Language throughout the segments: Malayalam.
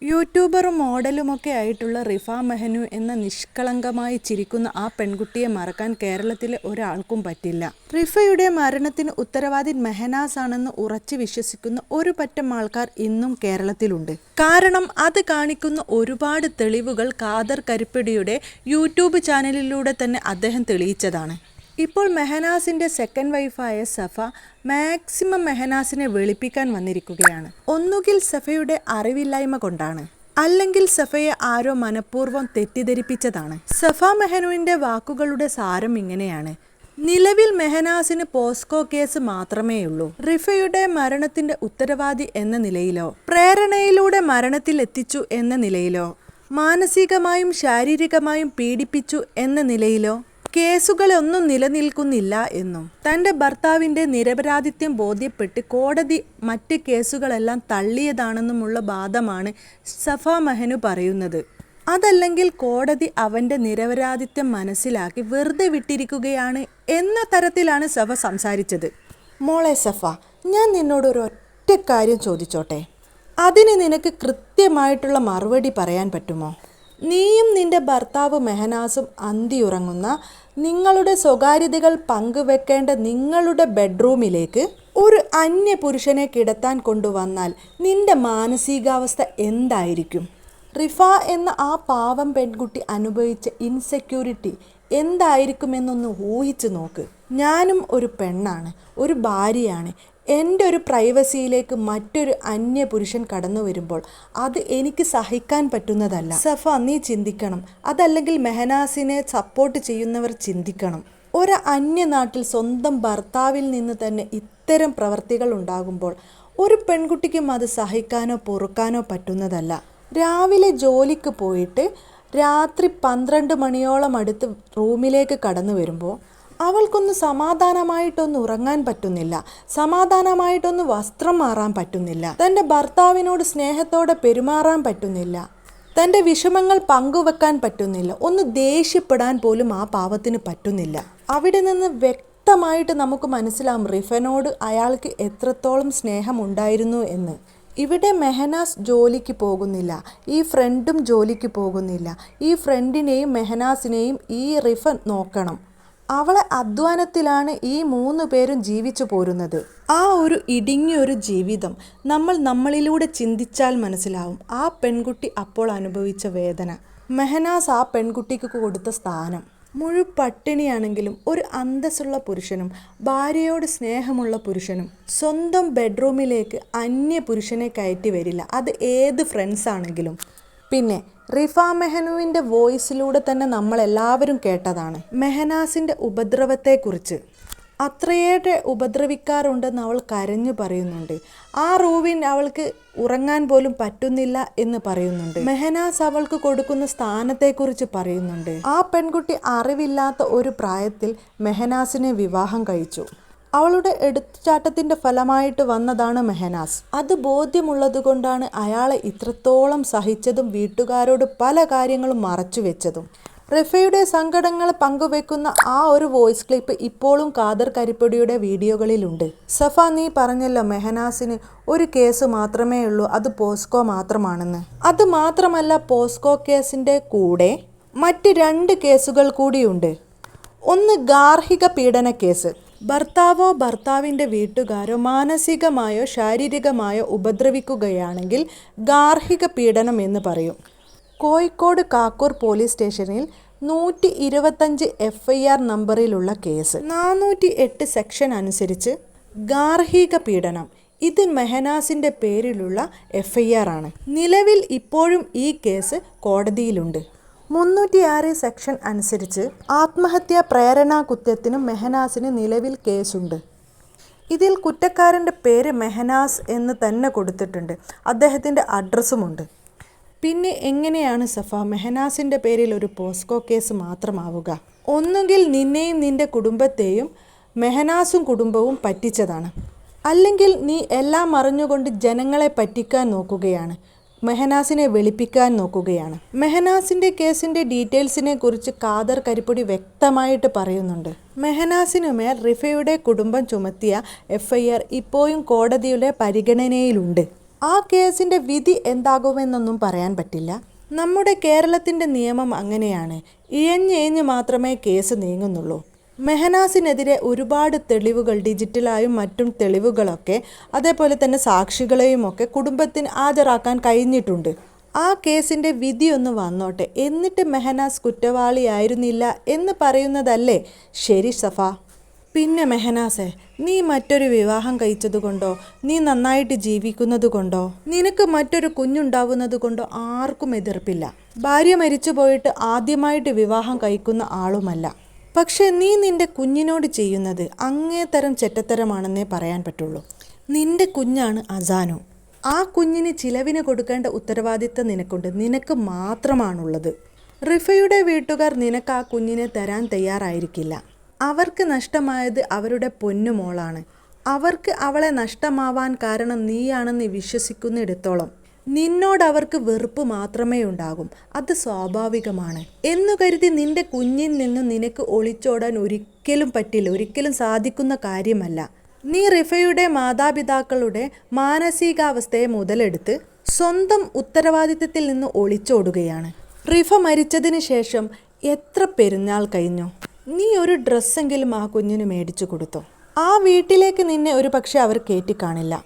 യൂട്യൂബറും മോഡലുമൊക്കെ ആയിട്ടുള്ള റിഫ മെഹനു എന്ന നിഷ്കളങ്കമായി ചിരിക്കുന്ന ആ പെൺകുട്ടിയെ മറക്കാൻ കേരളത്തിലെ ഒരാൾക്കും പറ്റില്ല. റിഫയുടെ മരണത്തിന് ഉത്തരവാദി മെഹനാസ് ആണെന്ന് ഉറച്ചു വിശ്വസിക്കുന്ന ഒരു പറ്റം ആൾക്കാർ ഇന്നും കേരളത്തിലുണ്ട്. കാരണം അത് കാണിക്കുന്ന ഒരുപാട് തെളിവുകൾ ഖാദർ കരിപ്പടിയുടെ യൂട്യൂബ് ചാനലിലൂടെ തന്നെ അദ്ദേഹം തെളിയിച്ചതാണ്. ഇപ്പോൾ മെഹനാസിൻ്റെ സെക്കൻഡ് വൈഫായ സഫ മാക്സിമം മെഹനാസിനെ വെളുപ്പിക്കാൻ വന്നിരിക്കുകയാണ്. ഒന്നുകിൽ സഫയുടെ അറിവില്ലായ്മ കൊണ്ടാണ്, അല്ലെങ്കിൽ സഫയെ ആരോ മനഃപൂർവ്വം തെറ്റിദ്ധരിപ്പിച്ചതാണ്. സഫ മെഹനുവിൻ്റെ വാക്കുകളുടെ സാരം ഇങ്ങനെയാണ്: നിലവിൽ മെഹനാസിന് പോസ്കോ കേസ് മാത്രമേയുള്ളൂ. റിഫയുടെ മരണത്തിൻ്റെ ഉത്തരവാദി എന്ന നിലയിലോ, പ്രേരണയിലൂടെ മരണത്തിൽ എത്തിച്ചു എന്ന നിലയിലോ, മാനസികമായും ശാരീരികമായും പീഡിപ്പിച്ചു എന്ന നിലയിലോ കേസുകളൊന്നും നിലനിൽക്കുന്നില്ല എന്നും തൻ്റെ ഭർത്താവിൻ്റെ നിരപരാധിത്വം ബോധ്യപ്പെട്ട് കോടതി മറ്റ് കേസുകളെല്ലാം തള്ളിയതാണെന്നുമുള്ള വാദമാണ് സഫ മെഹനു പറയുന്നത്. അതല്ലെങ്കിൽ കോടതി അവൻ്റെ നിരപരാധിത്വം മനസ്സിലാക്കി വെറുതെ വിട്ടിരിക്കുകയാണ് എന്ന തരത്തിലാണ് സഫ സംസാരിച്ചത്. മോളെ സഫ, ഞാൻ നിന്നോട് ഒരു ഒറ്റ കാര്യം ചോദിച്ചോട്ടെ, അതിന് നിനക്ക് കൃത്യമായിട്ടുള്ള മറുപടി പറയാൻ പറ്റുമോ? നീയും നിന്റെ ഭർത്താവ് മെഹനാസും അന്തിയുറങ്ങുന്ന, നിങ്ങളുടെ സ്വകാര്യതകൾ പങ്കുവെക്കേണ്ട നിങ്ങളുടെ ബെഡ്റൂമിലേക്ക് ഒരു അന്യ പുരുഷനെ കിടത്താൻ കൊണ്ടുവന്നാൽ നിന്റെ മാനസികാവസ്ഥ എന്തായിരിക്കും? റിഫ എന്ന ആ പാവം പെൺകുട്ടി അനുഭവിച്ച ഇൻസെക്യൂരിറ്റി എന്തായിരിക്കുമെന്നൊന്ന് ഊഹിച്ചു നോക്ക്. ഞാനും ഒരു പെണ്ണാണ്, ഒരു ഭാര്യയാണ്. എൻ്റെ ഒരു പ്രൈവസിയിലേക്ക് മറ്റൊരു അന്യ പുരുഷൻ കടന്നു വരുമ്പോൾ അത് എനിക്ക് സഹിക്കാൻ പറ്റുന്നതല്ല. സഫ, നീ ചിന്തിക്കണം. അതല്ലെങ്കിൽ മെഹനാസിനെ സപ്പോർട്ട് ചെയ്യുന്നവർ ചിന്തിക്കണം. ഒരു അന്യനാട്ടിൽ സ്വന്തം ഭർത്താവിൽ നിന്ന് തന്നെ ഇത്തരം പ്രവർത്തികൾ ഉണ്ടാകുമ്പോൾ ഒരു പെൺകുട്ടിക്കും അത് സഹിക്കാനോ പൊറുക്കാനോ പറ്റുന്നതല്ല. രാവിലെ ജോലിക്ക് പോയിട്ട് രാത്രി 12 മണിയോളം അടുത്ത് റൂമിലേക്ക് കടന്നു വരുമ്പോൾ അവൾക്കൊന്ന് സമാധാനമായിട്ടൊന്ന് ഉറങ്ങാൻ പറ്റുന്നില്ല, സമാധാനമായിട്ടൊന്ന് വസ്ത്രം മാറാൻ പറ്റുന്നില്ല, തൻ്റെ ഭർത്താവിനോട് സ്നേഹത്തോടെ പെരുമാറാൻ പറ്റുന്നില്ല, തൻ്റെ വിഷമങ്ങൾ പങ്കുവെക്കാൻ പറ്റുന്നില്ല, ഒന്ന് ദേഷ്യപ്പെടാൻ പോലും ആ പാവത്തിന് പറ്റുന്നില്ല. അവിടെ നിന്ന് വ്യക്തമായിട്ട് നമുക്ക് മനസ്സിലാവും റിഫനോട് അയാൾക്ക് എത്രത്തോളം സ്നേഹമുണ്ടായിരുന്നു എന്ന്. ഇവിടെ മെഹനാസ് ജോലിക്ക് പോകുന്നില്ല, ഈ ഫ്രണ്ടും ജോലിക്ക് പോകുന്നില്ല. ഈ ഫ്രണ്ടിനെയും മെഹനാസിനെയും ഈ റിഫ നോക്കണം. അവളെ അധ്വാനത്തിലാണ് ഈ 3 പേരും ജീവിച്ചു പോരുന്നത്. ആ ഒരു ഇടുങ്ങിയൊരു ജീവിതം നമ്മൾ നമ്മളിലൂടെ ചിന്തിച്ചാൽ മനസ്സിലാവും ആ പെൺകുട്ടി അപ്പോൾ അനുഭവിച്ച വേദന, മെഹനാസ് ആ പെൺകുട്ടിക്ക് കൊടുത്ത സ്ഥാനം. മുഴുപട്ടിണിയാണെങ്കിലും ഒരു അന്തസ്സുള്ള പുരുഷനും ഭാര്യയോട് സ്നേഹമുള്ള പുരുഷനും സ്വന്തം ബെഡ്റൂമിലേക്ക് അന്യ പുരുഷനെ കയറ്റി വരില്ല, അത് ഏത് ഫ്രണ്ട്സ് ആണെങ്കിലും. പിന്നെ റിഫ മെഹനുവിൻ്റെ വോയിസിലൂടെ തന്നെ നമ്മളെല്ലാവരും കേട്ടതാണ് മെഹനാസിൻ്റെ ഉപദ്രവത്തെക്കുറിച്ച്. അത്രയേറെ ഉപദ്രവിക്കാറുണ്ടെന്ന് അവൾ കരഞ്ഞു പറയുന്നുണ്ട്. ആ റൂമിൽ അവൾക്ക് ഉറങ്ങാൻ പോലും പറ്റുന്നില്ല എന്ന് പറയുന്നുണ്ട്. മെഹനാസ് അവൾക്ക് കൊടുക്കുന്ന സ്ഥാനത്തെക്കുറിച്ച് പറയുന്നുണ്ട്. ആ പെൺകുട്ടി അറിവില്ലാത്ത ഒരു പ്രായത്തിൽ മെഹനാസിനെ വിവാഹം കഴിച്ചു. അവളുടെ എടുത്തുചാട്ടത്തിൻ്റെ ഫലമായിട്ട് വന്നതാണ് മെഹനാസ്. അത് ബോധ്യമുള്ളതുകൊണ്ടാണ് അയാളെ ഇത്രത്തോളം സഹിച്ചതും വീട്ടുകാരോട് പല കാര്യങ്ങളും മറച്ചു വെച്ചതും. റിഫയുടെ സങ്കടങ്ങൾ പങ്കുവെക്കുന്ന ആ ഒരു വോയിസ് ക്ലിപ്പ് ഇപ്പോഴും ഖാദർ കരിപ്പടിയുടെ വീഡിയോകളിലുണ്ട്. സഫ, നീ പറഞ്ഞല്ലോ മെഹനാസിന് ഒരു കേസ് മാത്രമേ ഉള്ളൂ, അത് പോസ്കോ മാത്രമാണെന്ന്. അത് മാത്രമല്ല, പോസ്കോ കേസിൻ്റെ കൂടെ മറ്റ് 2 കേസുകൾ കൂടിയുണ്ട്. ഒന്ന് ഗാർഹിക പീഡന കേസ്. ഭർത്താവോ ഭർത്താവിൻ്റെ വീട്ടുകാരോ മാനസികമായോ ശാരീരികമായോ ഉപദ്രവിക്കുകയാണെങ്കിൽ ഗാർഹിക പീഡനം എന്ന് പറയും. കോഴിക്കോട് കാക്കൂർ പോലീസ് സ്റ്റേഷനിൽ 125 FIR നമ്പറിലുള്ള കേസ്. 408 സെക്ഷൻ അനുസരിച്ച് ഗാർഹിക പീഡനം, ഇത് മെഹനാസിൻ്റെ പേരിലുള്ള FIR ആണ്. നിലവിൽ ഇപ്പോഴും ഈ കേസ് കോടതിയിലുണ്ട്. 306 സെക്ഷൻ അനുസരിച്ച് ആത്മഹത്യാ പ്രേരണാ കുറ്റത്തിനും മെഹനാസിന് നിലവിൽ കേസുണ്ട്. ഇതിൽ കുറ്റക്കാരൻ്റെ പേര് മെഹനാസ് എന്ന് തന്നെ കൊടുത്തിട്ടുണ്ട്, അദ്ദേഹത്തിൻ്റെ അഡ്രസ്സുമുണ്ട്. പിന്നെ എങ്ങനെയാണ് സഫ മെഹനാസിൻ്റെ പേരിൽ ഒരു പോസ്കോ കേസ് മാത്രമാവുക? ഒന്നുകിൽ നിന്നെയും നിൻ്റെ കുടുംബത്തെയും മെഹനാസും കുടുംബവും പറ്റിച്ചതാണ്, അല്ലെങ്കിൽ നീ എല്ലാം അറിഞ്ഞുകൊണ്ട് ജനങ്ങളെ പറ്റിക്കാൻ നോക്കുകയാണ്, മെഹനാസിനെ വെളുപ്പിക്കാൻ നോക്കുകയാണ്. മെഹനാസിൻ്റെ കേസിൻ്റെ ഡീറ്റെയിൽസിനെ കുറിച്ച് ഖാദർ കരിപ്പടി വ്യക്തമായിട്ട് പറയുന്നുണ്ട്. മെഹനാസിനുമേൽ റിഫയുടെ കുടുംബം ചുമത്തിയ FIR ഇപ്പോഴും കോടതിയുടെ പരിഗണനയിലുണ്ട്. ആ കേസിൻ്റെ വിധി എന്താകുമെന്നൊന്നും പറയാൻ പറ്റില്ല. നമ്മുടെ കേരളത്തിൻ്റെ നിയമം അങ്ങനെയാണ്. ഇഴഞ്ഞിഴഞ്ഞ് മാത്രമേ കേസ് നീങ്ങുന്നുള്ളൂ. മെഹനാസിനെതിരെ ഒരുപാട് തെളിവുകൾ, ഡിജിറ്റലായും മറ്റും തെളിവുകളൊക്കെ, അതേപോലെ തന്നെ സാക്ഷികളെയുമൊക്കെ കുടുംബത്തിന് ഹാജരാക്കാൻ കഴിഞ്ഞിട്ടുണ്ട്. ആ കേസിൻ്റെ വിധിയൊന്ന് വന്നോട്ടെ, എന്നിട്ട് മെഹനാസ് കുറ്റവാളിയായിരുന്നില്ല എന്ന് പറയുന്നതല്ലേ ശരി സഫ? പിന്നെ മെഹനാസെ, നീ മറ്റൊരു വിവാഹം കഴിച്ചതുകൊണ്ടോ, നീ നന്നായിട്ട് ജീവിക്കുന്നത് കൊണ്ടോ, നിനക്ക് മറ്റൊരു കുഞ്ഞുണ്ടാവുന്നത് കൊണ്ടോ ആർക്കും എതിർപ്പില്ല. ഭാര്യ മരിച്ചു പോയിട്ട് ആദ്യമായിട്ട് വിവാഹം കഴിക്കുന്ന ആളുമല്ല. പക്ഷെ നീ നിന്റെ കുഞ്ഞിനോട് ചെയ്യുന്നത് അങ്ങേതരം ചെറ്റത്തരമാണെന്നേ പറയാൻ പറ്റുള്ളൂ. നിന്റെ കുഞ്ഞാണ് അസാനു. ആ കുഞ്ഞിന് ചിലവിന് കൊടുക്കേണ്ട ഉത്തരവാദിത്തം നിനക്കുണ്ട്. നിനക്ക് മാത്രമാണുള്ളത്. റിഫയുടെ വീട്ടുകാർ നിനക്ക് ആ കുഞ്ഞിനെ തരാൻ തയ്യാറായിരിക്കില്ല. അവർക്ക് നഷ്ടമായത് അവരുടെ പൊന്നുമോളാണ്. അവർക്ക് അവളെ നഷ്ടമാവാൻ കാരണം നീയാണെന്ന് വിശ്വസിക്കുന്നിടത്തോളം നിന്നോടവർക്ക് വെറുപ്പ് മാത്രമേ ഉണ്ടാകും. അത് സ്വാഭാവികമാണ് എന്നു കരുതി നിന്റെ കുഞ്ഞിൽ നിന്നും നിനക്ക് ഒളിച്ചോടാൻ ഒരിക്കലും പറ്റില്ല. ഒരിക്കലും സാധിക്കുന്ന കാര്യമല്ല. നീ റിഫയുടെ മാതാപിതാക്കളുടെ മാനസികാവസ്ഥയെ മുതലെടുത്ത് സ്വന്തം ഉത്തരവാദിത്തത്തിൽ നിന്ന് ഒളിച്ചോടുകയാണ്. റിഫ മരിച്ചതിന് ശേഷം എത്ര പെരുന്നാൾ കഴിഞ്ഞു. നീ ഒരു ഡ്രസ്സെങ്കിലും ആ കുഞ്ഞിന് മേടിച്ചു കൊടുത്തോ? ആ വീട്ടിലേക്ക് നിന്നെ ഒരു പക്ഷെ അവർ കയറ്റിക്കാണില്ല.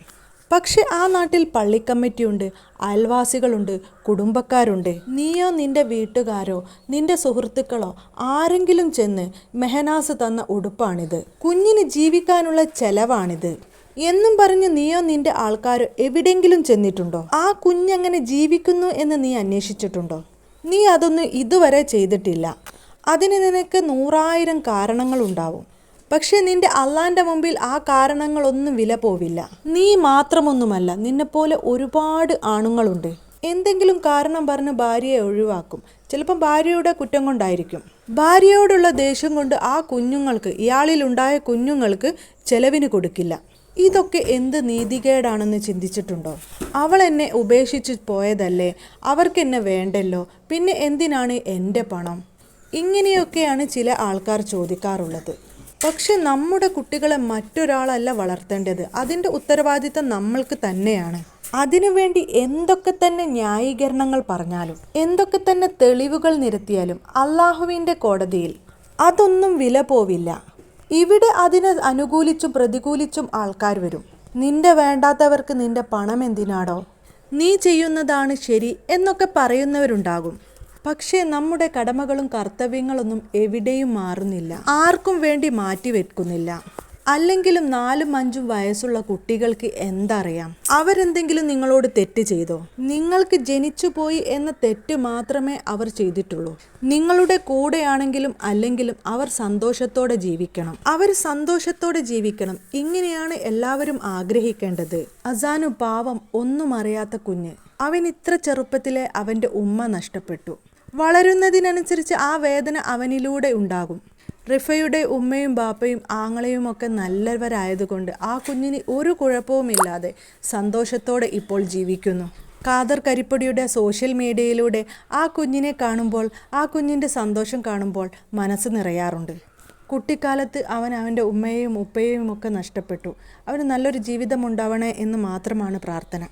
പക്ഷെ ആ നാട്ടിൽ പള്ളിക്കമ്മിറ്റിയുണ്ട്, അയൽവാസികളുണ്ട്, കുടുംബക്കാരുണ്ട്. നീയോ നിന്റെ വീട്ടുകാരോ നിന്റെ സുഹൃത്തുക്കളോ ആരെങ്കിലും ചെന്ന് മെഹനാസ് തന്ന ഉടുപ്പാണിത്, കുഞ്ഞിന് ജീവിക്കാനുള്ള ചെലവാണിത് എന്നും പറഞ്ഞ് നീയോ നിന്റെ ആൾക്കാരോ എവിടെയെങ്കിലും ചെന്നിട്ടുണ്ടോ? ആ കുഞ്ഞെങ്ങനെ ജീവിക്കുന്നു എന്ന് നീ അന്വേഷിച്ചിട്ടുണ്ടോ? നീ അതൊന്നും ഇതുവരെ ചെയ്തിട്ടില്ല. അതിന് നിനക്ക് 100,000 കാരണങ്ങളുണ്ടാവും. പക്ഷെ നിന്റെ അള്ളാൻ്റെ മുമ്പിൽ ആ കാരണങ്ങളൊന്നും വില പോവില്ല. നീ മാത്രമൊന്നുമല്ല, നിന്നെപ്പോലെ ഒരുപാട് ആണുങ്ങളുണ്ട്. എന്തെങ്കിലും കാരണം പറഞ്ഞ് ഭാര്യയെ ഒഴിവാക്കും. ചിലപ്പം ഭാര്യയുടെ കുറ്റം കൊണ്ടായിരിക്കും. ഭാര്യയോടുള്ള ദേഷ്യം കൊണ്ട് ആ കുഞ്ഞുങ്ങൾക്ക്, ഇയാളിലുണ്ടായ കുഞ്ഞുങ്ങൾക്ക് ചെലവിന് കൊടുക്കില്ല. ഇതൊക്കെ എന്ത് നീതികേടാണെന്ന് ചിന്തിച്ചിട്ടുണ്ടോ? അവൾ എന്നെ ഉപേക്ഷിച്ച് പോയതല്ലേ, അവർക്കെന്നെ വേണ്ടല്ലോ, പിന്നെ എന്തിനാണ് എൻ്റെ പണം? ഇങ്ങനെയൊക്കെയാണ് ചില ആൾക്കാർ ചോദിക്കാറുള്ളത്. പക്ഷെ നമ്മുടെ കുട്ടികളെ മറ്റൊരാളല്ല വളർത്തേണ്ടത്. അതിൻ്റെ ഉത്തരവാദിത്തം നമ്മൾക്ക് തന്നെയാണ്. അതിനുവേണ്ടി എന്തൊക്കെ തന്നെ ന്യായീകരണങ്ങൾ പറഞ്ഞാലും, എന്തൊക്കെ തന്നെ തെളിവുകൾ നിരത്തിയാലും അള്ളാഹുവിൻ്റെ കോടതിയിൽ അതൊന്നും വില പോവില്ല. ഇവിടെ അതിനെ അനുകൂലിച്ചും പ്രതികൂലിച്ചും ആൾക്കാർ വരും. നിന്റെ വേണ്ടാത്തവർക്ക് നിന്റെ പണം എന്തിനാടോ, നീ ചെയ്യുന്നതാണ് ശരി എന്നൊക്കെ പറയുന്നവരുണ്ടാകും. പക്ഷേ നമ്മുടെ കടമകളും കർത്തവ്യങ്ങളൊന്നും എവിടെയും മാറുന്നില്ല. ആർക്കും വേണ്ടി മാറ്റിവെക്കുന്നില്ല. അല്ലെങ്കിലും 4-5 വയസ്സുള്ള കുട്ടികൾക്ക് എന്തറിയാം? അവരെന്തെങ്കിലും നിങ്ങളോട് തെറ്റ് ചെയ്തോ? നിങ്ങൾക്ക് ജനിച്ചുപോയി എന്ന തെറ്റ് മാത്രമേ അവർ ചെയ്തിട്ടുള്ളൂ. നിങ്ങളുടെ കൂടെയാണെങ്കിലും അല്ലെങ്കിലും അവർ സന്തോഷത്തോടെ ജീവിക്കണം. അവർ സന്തോഷത്തോടെ ജീവിക്കണം. ഇങ്ങനെയാണ് എല്ലാവരും ആഗ്രഹിക്കേണ്ടത്. അസാനു പാവം, ഒന്നും അറിയാത്ത കുഞ്ഞ്. അവൻ ഇത്ര ചെറുപ്പത്തിലെ അവൻ്റെ ഉമ്മ നഷ്ടപ്പെട്ടു. വളരുന്നതിനനുസരിച്ച് ആ വേദന അവനിലൂടെ ഉണ്ടാകും. റിഫയുടെ ഉമ്മയും ബാപ്പയും ആങ്ങളെയും ഒക്കെ നല്ലവരായതുകൊണ്ട് ആ കുഞ്ഞിന് ഒരു കുഴപ്പവുമില്ലാതെ സന്തോഷത്തോടെ ഇപ്പോൾ ജീവിക്കുന്നു. ഖാദർ കരിപ്പൊടിയുടെ സോഷ്യൽ മീഡിയയിലൂടെ ആ കുഞ്ഞിനെ കാണുമ്പോൾ, ആ കുഞ്ഞിൻ്റെ സന്തോഷം കാണുമ്പോൾ മനസ്സ് നിറയാറുണ്ട്. കുട്ടിക്കാലത്ത് അവൻ അവൻ്റെ ഉമ്മയെയും ഉപ്പയെയും ഒക്കെ നഷ്ടപ്പെട്ടു. അവന് നല്ലൊരു ജീവിതം ഉണ്ടാവണേ എന്ന് മാത്രമാണ് പ്രാർത്ഥന.